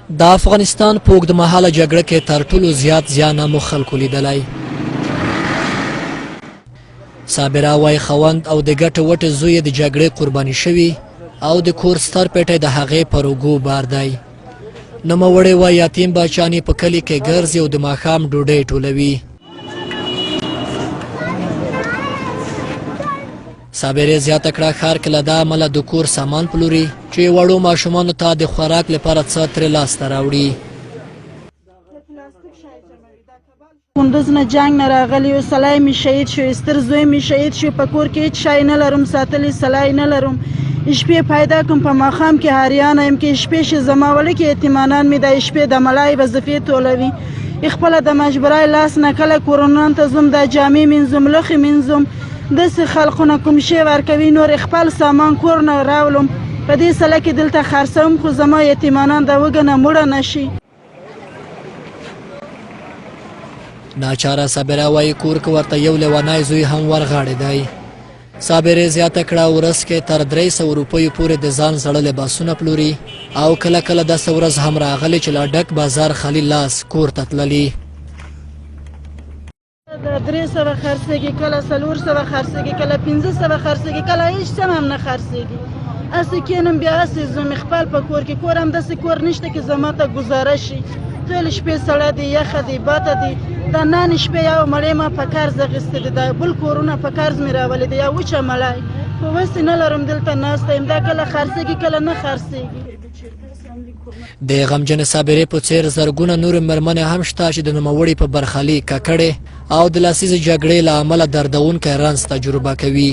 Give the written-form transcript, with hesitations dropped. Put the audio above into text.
د افغانستان په اوږدمهاله جګړه کې تر ټولو زیات زیان مو خلکو لیدلی. صابره وایي خوند او د ګټې وټې زوی د جګړې قرباني شوي او د کور ستر پیټی د هغې پر اوږو بار دی. نوموړی وایي یتیم بچیان په کلي کې ګرځي او د ماښام ډوډۍ ټولوي. صابرې زیاته کړه ښار کې له دا امله د کور سامان پلوري چې وړو ماشومانو ته د خوراک لپاره څه ترې لاسته راوړي. کندوز نه جنگ نه راغلی و، سلی مې شهید شو، ستر زوی مې شهید شو، په کور کې هېڅ شی نه لرم، ساتلی سلی نه لرم. شپې پیدا کوم په ماښام کې حریانه یم کې شپې شي زما وړکې یتیمانان مې د شپې د ملای وظیفې ټولوي. خپله د مجبورۍ لاس نه کله کورونو ته ځم، د جامې مینځم، لوښې مینځم، داسې خلقونه کوم شی ورکوي نور خپل سامان کور نه راولم. په دې سله کې دلته خرڅوم خو زما یتیمانان د وږه نه مړه نه شي. ناچاره صابره وایي کور کې ورته یو لیونی زوی هم ورغاړی دی. صابرې زیاته کړه ورځ کې تر 300 روپیو پورې د ځان زړه لباسونه پلوري او کله کله داسې ورځ هم راغلی چې له ډک بازار خالي لاس کور ته تللي. د 300 خرڅېږي، کله 400 خرڅېږي، کله 500 خرڅېږي، کله هېڅ څه هم نه خرڅېږي. هسې کښېنم بیا هسې ځم خپل په کور کې. کور هم داسې کور نشته چې زما ته ګزاره شي. ټولې شپې سړه دی، یخه دی، باته دی. دا نن شپې یو مړی ما په قرض اخیستی دی، دا بل کورونه په قرض مې راولي دی، یا وچه مړی خو وسې نه لرم، دلته ناسته یم. دا کله خرڅېږي کله نه خرڅېږي. د غمجنې صابرې په څېر زرګونه نورې مېرمنې هم شته چې د نوموړي په برخلیک ککړې او د لسیزې جګړې له امله دردونکی رنځ تجربه کوي.